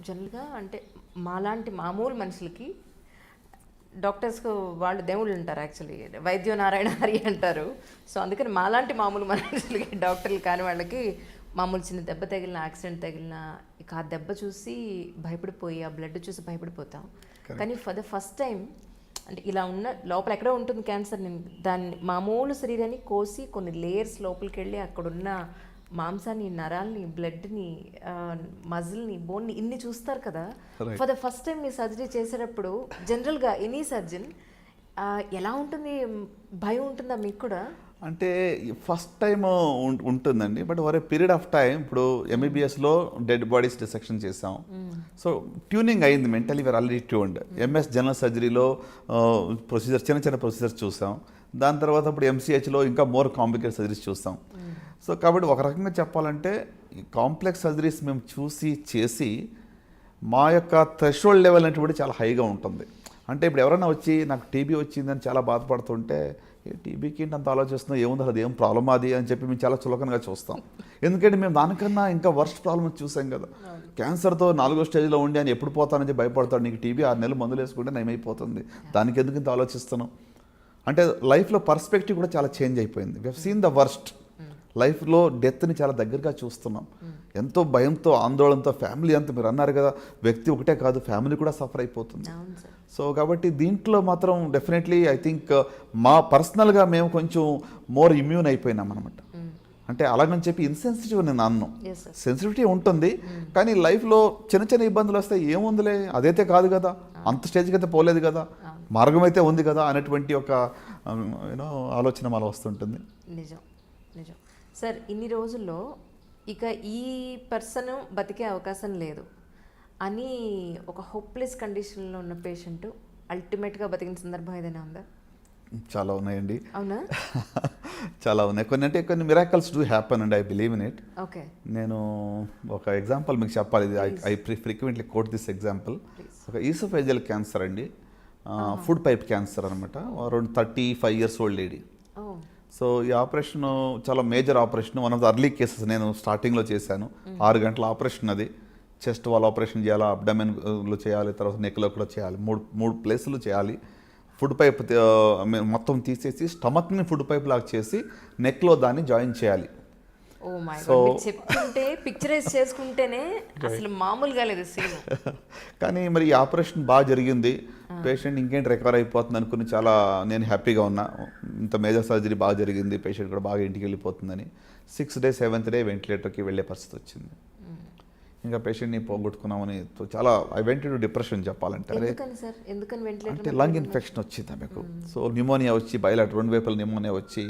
జనరల్గా అంటే మాలాంటి మామూలు మనుషులకి డాక్టర్స్కు వాళ్ళు దేవుళ్ళు ఉంటారు, యాక్చువల్లీ వైద్యో నారాయణ హరి అంటారు. సో అందుకని మాలాంటి మామూలు మనుషులకి డాక్టర్లు కాని వాళ్ళకి మామూలు చిన్న దెబ్బ తగిలిన, యాక్సిడెంట్ తగిలిన ఇక ఆ దెబ్బ చూసి భయపడిపోయి ఆ బ్లడ్ చూసి భయపడిపోతాం. కానీ ఫర్ ద ఫస్ట్ టైం అంటే ఇలా ఉన్న లోపల ఎక్కడో ఉంటుంది క్యాన్సర్, దాన్ని మామూలు శరీరాన్ని కోసి కొన్ని లేయర్స్ లోపలికి వెళ్ళి అక్కడున్న మాంసాన్ని, నరాల్ని, బ్లడ్ని, మజిల్ని, బోన్ని ఇన్ని చూస్తారు కదా. For the first time me surgery చేసేటప్పుడు జనరల్గా ఎనీ సర్జన్ ఎలా ఉంటుంది, భయం ఉంటుందా మీకు కూడా? అంటే ఫస్ట్ టైం ఉంటుందండి, but over a period of time ఇప్పుడు ఎంబీబీఎస్లో డెడ్ బాడీస్ డిసెక్షన్ చేసాం. సో ట్యూనింగ్ అయింది, mentally were already tuned. MS general సర్జరీలో ప్రొసీజర్ చిన్న చిన్న ప్రొసీజర్స్ చూసాం. దాని తర్వాత ఇప్పుడు ఎంసీహెచ్లో ఇంకా మోర్ కాంప్లికేటెడ్ సర్జరీస్ చూస్తాం. సో కాబట్టి ఒక రకంగా చెప్పాలంటే ఈ కాంప్లెక్స్ సర్జరీస్ మేము చూసి చేసి మా యొక్క థ్రెషోల్డ్ లెవెల్ అనేటువంటి చాలా హైగా ఉంటుంది. అంటే ఇప్పుడు ఎవరైనా వచ్చి నాకు టీబీ వచ్చిందని చాలా బాధపడుతుంటే టీబీకి ఏంటి అంత ఆలోచిస్తున్నాం, ఏముంది అది ఏం ప్రాబ్లమ్ అది అని చెప్పి మేము చాలా చులకనగా చూస్తాం. ఎందుకంటే మేము దానికన్నా ఇంకా వర్స్ట్ ప్రాబ్లమ్ చూసాం కదా. క్యాన్సర్తో 4వ స్టేజ్లో ఉండి అని ఎప్పుడు పోతానని భయపడతాడు. నీకు టీబీ 6 నెలలు మందులు వేసుకుంటే నయమైపోతుంది, దానికి ఎందుకు ఇంత ఆలోచిస్తున్నాం అంటే లైఫ్లో పర్స్పెక్టివ్ కూడా చాలా చేంజ్ అయిపోయింది. We have seen the worst. లైఫ్లో డెత్ని చాలా దగ్గరగా చూస్తున్నాం. ఎంతో భయంతో, ఆందోళనతో ఫ్యామిలీ అంతా, మీరు అన్నారు కదా, వ్యక్తి ఒకటే కాదు ఫ్యామిలీ కూడా సఫర్ అయిపోతుంది. సో కాబట్టి దీంట్లో మాత్రం డెఫినెట్లీ ఐ థింక్ మా పర్సనల్గా మేము కొంచెం మోర్ ఇమ్యూన్ అయిపోయినాం అనమాట. అంటే అలాగని చెప్పి ఇన్సెన్సిటివ్ నేను అన్ను, సెన్సిటివిటీ ఉంటుంది. కానీ లైఫ్లో చిన్న చిన్న ఇబ్బందులు వస్తే ఏముందిలే, అదైతే కాదు కదా, అంత స్టేజ్కి అయితే పోలేదు కదా, మార్గం అయితే ఉంది కదా అనేటువంటి ఒక యూనో ఆలోచన మాలో వస్తుంటుంది. నిజం నిజం సార్. ఇన్ని రోజుల్లో ఇక ఈ పర్సన్ బతికే అవకాశం లేదు అని ఒక హోప్లెస్ కండిషన్లో ఉన్న పేషెంట్ అల్టిమేట్గా బతికిన సందర్భం ఏదైనా ఉందా? చాలా ఉన్నాయండి. అవునా? చాలా ఉన్నాయి. కొన్ని miracles do happen and I believe in it. Okay, నేను ఒక ఎగ్జాంపుల్ మీకు చెప్పాలి. I frequently quote this example. ఒక ఈసోఫేజియల్ క్యాన్సర్ అండి, ఫుడ్ పైప్ క్యాన్సర్ అనమాట. Around 35 years old lady. So ఈ ఆపరేషన్ చాలా major operation, one of the early cases. నేను స్టార్టింగ్లో చేశాను. 6 గంటల ఆపరేషన్ అది. చెస్ట్ వాల్ ఆపరేషన్ చేయాలి, అబ్డమెన్లో చేయాలి, తర్వాత నెక్లో కూడా చేయాలి, మూడు ప్లేసులు చేయాలి. ఫుడ్ పైప్ మొత్తం తీసేసి స్టమక్ని ఫుడ్ పైప్ లాగా చేసి నెక్లో దాన్ని జాయిన్ చేయాలి. ఓ మై గాడ్, మీరు చెప్తుంటే పిక్చరైజ్ చేసుకుంటేనే అసలు మామూలుగా లేదు సీన్. కానీ మరి ఈ ఆపరేషన్ బాగా జరిగింది. పేషెంట్ ఇంకేంటి రికవర్ అయిపోతుంది అనుకుని చాలా నేను హ్యాపీగా ఉన్నా. ఇంత మేజర్ సర్జరీ బాగా జరిగింది, పేషెంట్ కూడా బాగా ఇంటికి వెళ్ళిపోతుందని. 6th day 7th day వెంటిలేటర్కి వెళ్ళే పరిస్థితి వచ్చింది. ఇంకా పేషెంట్ని పోగొట్టుకున్నామని చాలా ఐ వెంట్ టు డిప్రెషన్ చెప్పాలంటే. అంటే లంగ్ ఇన్ఫెక్షన్ వచ్చింది ఆమెకు. సో న్యూమోనియా వచ్చి బయలాట్ 2 వైపుల న్యూమోనియా వచ్చి,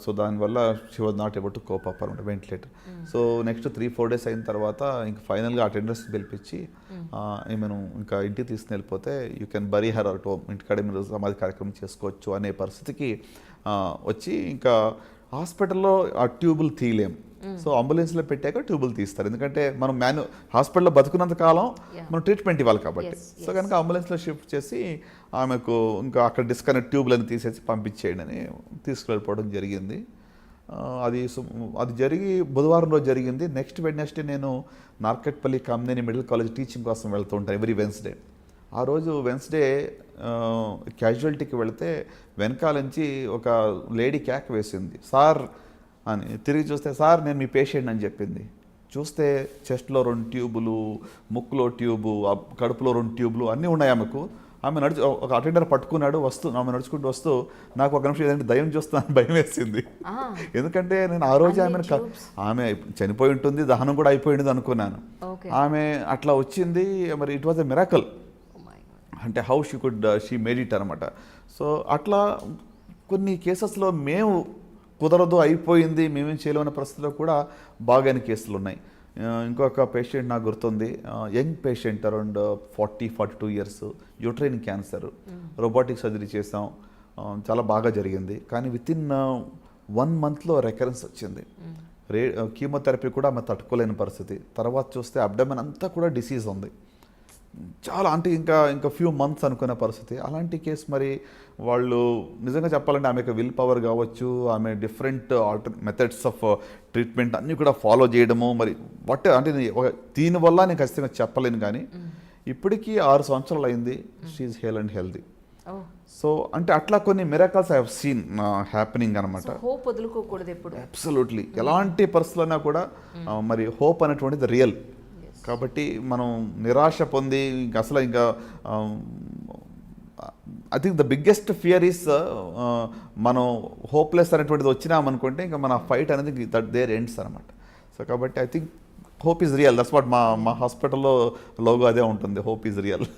సో దానివల్ల she was not able to cope up అనమాట, వెంటిలేటర్. సో నెక్స్ట్ 3-4 days అయిన తర్వాత ఇంకా ఫైనల్గా అటెండర్స్ పిలిపించి ఈమెను ఇంకా ఇంటికి తీసుకుని వెళ్ళిపోతే you can bury her at home, ఇంటికాడే మీరు సమాధి కార్యక్రమం చేసుకోవచ్చు అనే పరిస్థితికి వచ్చి ఇంకా హాస్పిటల్లో ఆ ట్యూబులు తీయలేము. సో అంబులెన్స్లో పెట్టాక ట్యూబులు తీస్తారు, ఎందుకంటే మనం హాస్పిటల్లో బతుకున్నంత కాలం మనం ట్రీట్మెంట్ ఇవ్వాలి కాబట్టి. సో కనుక అంబులెన్స్లో షిఫ్ట్ చేసి ఆమెకు ఇంకా అక్కడ డిస్కనెక్ట్ ట్యూబ్లను తీసేసి పంపించేయండి అని తీసుకువెళ్ళిపోవడం జరిగింది. అది జరిగి బుధవారం రోజు జరిగింది. నెక్స్ట్ వెడ్నెస్డే నేను Narketpally Kamineni medical college teaching కోసం వెళ్తూ ఉంటాను ఎవ్రీ వెన్స్డే. ఆ రోజు వెన్స్డే క్యాజువాలిటీకి వెళితే వెనకాల నుంచి ఒక లేడీ క్యాక్ వేసింది, సార్ అని. తిరిగి చూస్తే సార్ నేను మీ పేషెంట్ అని చెప్పింది. చూస్తే చెస్ట్లో 2 ట్యూబులు, ముక్కులో ట్యూబు, కడుపులో 2 ట్యూబులు అన్నీ ఉన్నాయి ఆమెకు. ఆమె ఒక అటెండర్ పట్టుకున్నాడు, ఆమె నడుచుకుంటూ వస్తూ నాకు ఒక నిమిషం ఏదంటే దయ్యం చూస్తానని భయం వేసింది. ఎందుకంటే నేను ఆ రోజు ఆమె చనిపోయి ఉంటుంది, దహనం కూడా అయిపోయింది అనుకున్నాను. ఆమె అట్లా వచ్చింది. మరి ఇట్ వాజ్ ఎ మిరాకల్. అంటే హౌ షీ మేడ్ ఇట్ అనమాట. సో అట్లా కొన్ని కేసెస్లో మేము కుదరదు, అయిపోయింది, మేమేం చేయలేమన్న పరిస్థితిలో కూడా బాగైన కేసులు ఉన్నాయి. ఇంకొక పేషెంట్ నాకు గుర్తుంది, young patient around 40-42 years, uterine cancer. Robotic surgery చేసాం, చాలా బాగా జరిగింది. కానీ వితిన్ 1 monthలో రికరెన్స్ వచ్చింది. కీమోథెరపీ కూడా ఆమె తట్టుకోలేని పరిస్థితి. తర్వాత చూస్తే అబ్డమెన్ అంతా కూడా డిసీజ్ ఉంది. చాలా అంటే ఇంకా ఫ్యూ మంత్స్ అనుకునే పరిస్థితి. అలాంటి కేసు మరి వాళ్ళు నిజంగా చెప్పాలంటే ఆమెకు విల్ పవర్ కావచ్చు, ఆమె డిఫరెంట్ మెథడ్స్ ఆఫ్ ట్రీట్మెంట్ అన్నీ కూడా ఫాలో చేయడము, మరి అంటే దీనివల్ల నేను ఖచ్చితంగా చెప్పలేను. కానీ ఇప్పటికీ 6 సంవత్సరాలు అయింది, she's hale and healthy. So అంటే అట్లా కొన్ని miracles I have seen happening అనమాట. హోప్ వదులుకోకూడదు ఎప్పుడు. అబ్సల్యూట్లీ, ఎలాంటి పరిస్థితులైనా కూడా మరి హోప్ అనేటువంటిది రియల్. కాబట్టి మనం నిరాశ పొంది అసలు ఇంకా I think the biggest fear is మనం హోప్లెస్ అనేటువంటిది వచ్చినామనుకుంటే ఇంకా మన ఫైట్ అనేది దట్ దేర్ ఎండ్స్ అనమాట. సో కాబట్టి I think hope is real. That's what మా హాస్పిటల్లో లోగో అదే ఉంటుంది, హోప్ ఈజ్ రియల్.